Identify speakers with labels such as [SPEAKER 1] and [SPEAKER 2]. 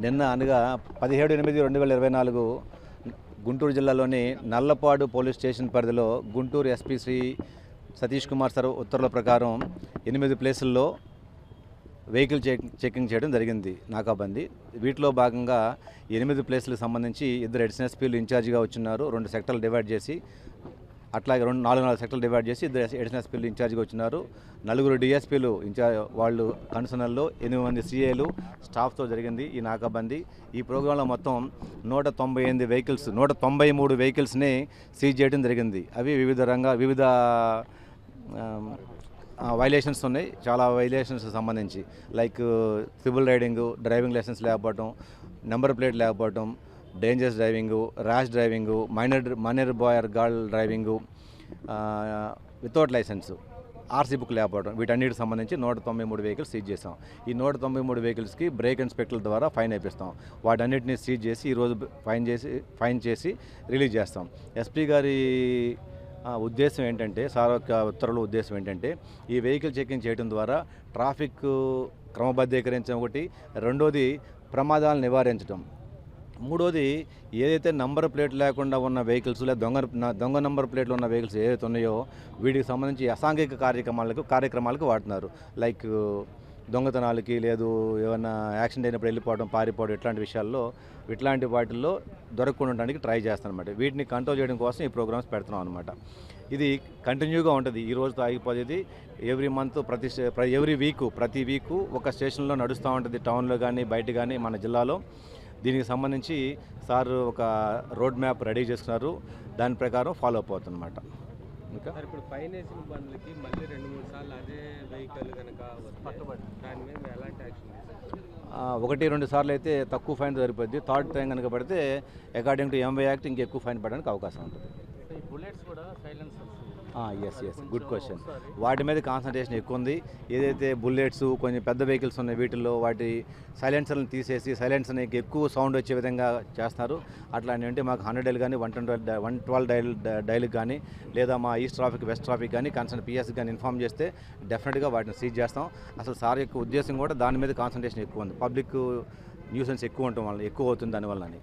[SPEAKER 1] నిన్న అనగా 17/8/2024 గుంటూరు జిల్లాలోని నల్లపాడు పోలీస్ స్టేషన్ పరిధిలో గుంటూరు ఎస్పీ శ్రీ సతీష్ కుమార్ సార్ ఉత్తర్వుల ప్రకారం 8 ప్లేసుల్లో వెహికల్ చెకింగ్ చేయడం జరిగింది నాకాబంది. వీటిలో భాగంగా 8 ప్లేసులకు సంబంధించి 2 అడిషనల్ ఎస్పీలు ఇన్ఛార్జిగా వచ్చినారు. 2 సెక్టర్లు డివైడ్ చేసి, అట్లాగే 4 సెక్టర్లు డివైడ్ చేసి 2 అడిషనల్ ఎస్పీలు ఇన్ఛార్జిగా వచ్చినారు. 4 డిఎస్పీలు వాళ్ళు కన్సర్నల్లో 8 మంది సిఏలు స్టాఫ్తో జరిగింది ఈ నాకాబంది. ఈ ప్రోగ్రాంలో మొత్తం 198 వెహికల్స్ 193 వెహికల్స్ని సీజ్ చేయడం జరిగింది. అవి వివిధ వైలేషన్స్ ఉన్నాయి. చాలా వైలేషన్స్ సంబంధించి like triple riding, driving licence లేకపోవడం, నెంబర్ ప్లేట్ లేకపోవడం, dangerous driving, rash driving, minor boy or girl driving, without licence, RC book లేకపోవడం, వీటన్నిటికి సంబంధించి 193 వెహికల్స్ సీజ్ చేస్తాం. ఈ 193 వెహికల్స్కి బ్రేక్ ఇన్స్పెక్టర్ల ద్వారా ఫైన్ వేపిస్తాం. వాటన్నిటిని సీజ్ చేసి ఈరోజు ఫైన్ చేసి రిలీజ్ చేస్తాం. ఎస్పీ గారి ఉద్దేశం ఏంటంటే, సార్ యొక్క ఉత్తర్వుల ఉద్దేశం ఏంటంటే, ఈ వెహికల్ చెకింగ్ చేయడం ద్వారా ట్రాఫిక్ క్రమబద్ధీకరించడం ఒకటి, రెండోది ప్రమాదాలను నివారించడం, మూడోది ఏదైతే నంబర్ ప్లేట్ లేకుండా ఉన్న వెహికల్స్ లేదా దొంగ నంబర్ ప్లేట్లు ఉన్న వెహికల్స్ ఏదైతే ఉన్నాయో వీటికి సంబంధించి అసాంఘిక కార్యక్రమాలకు వాడుతున్నారు. లైక్ దొంగతనాలకి, లేదు ఏమైనా యాక్సిడెంట్ అయినప్పుడు వెళ్ళిపోవడం, పారిపోవడం, ఇట్లాంటి వాటిల్లో దొరకకుండా ఉండడానికి ట్రై చేస్తాం అనమాట. వీటిని కంట్రోల్ చేయడం కోసం ఈ ప్రోగ్రామ్స్ పెడుతున్నాం అనమాట. ఇది కంటిన్యూగా ఉంటుంది. ఈ రోజుతో ఆగిపోయేది. ఎవ్రీ మంత్ ప్రతి వీకు ఒక స్టేషన్లో నడుస్తూ ఉంటుంది. టౌన్లో కానీ బయట కానీ మన జిల్లాలో. దీనికి సంబంధించి సార్ ఒక రోడ్ మ్యాప్ రెడీ చేసుకున్నారు. దాని ప్రకారం ఫాలో అప్ అవుతుందన్నమాట. ఇంకా
[SPEAKER 2] ఇప్పుడు ఫైన్ వేసిన బండ్లకి మళ్ళీ 2-3 సార్లు అదే వెహికల్ కనుక పట్టుబడి దాని మీద ఎలాంటి యాక్షన్?
[SPEAKER 1] 1-2 సార్లు అయితే తక్కువ ఫైన్ సరిపోద్ది. థర్డ్ టైం కనుక పడితే అకార్డింగ్ టు ఎంవై యాక్ట్ ఇంకెక్కువ ఫైన్ పడడానికి అవకాశం ఉంటుంది.
[SPEAKER 2] బుల్లెట్స్ కూడా సైలెన్సర్స్.
[SPEAKER 1] Yes good question. వాటి మీద కాన్సన్ట్రేషన్ ఎక్కువ ఉంది. ఏదైతే బుల్లెట్స్ కొంచెం పెద్ద వెహికల్స్ ఉన్నాయి వీటిల్లో వాటి సైలెన్సర్లను తీసేసి సైలెన్సర్ని ఎక్కువ సౌండ్ వచ్చే విధంగా చేస్తున్నారు. అట్లాంటివి అంటే మాకు 100 డైల్ కానీ 112 డైల్కి కానీ, లేదా మా ఈస్ట్ ట్రాఫిక్ వెస్ట్ ట్రాఫిక్ కానీ కన్సర్న్ పిఎస్కి కానీ ఇన్ఫామ్ చేస్తే డెఫినెట్గా వాటిని సీజ్ చేస్తాం. అసలు సార్ యొక్క ఉద్దేశం కూడా దాని మీద కాన్సన్ట్రేషన్ ఎక్కువ ఉంది. పబ్లిక్ న్యూసెన్స్ ఎక్కువ ఉండటం వల్ల ఎక్కువ అవుతుంది దానివల్ల అని.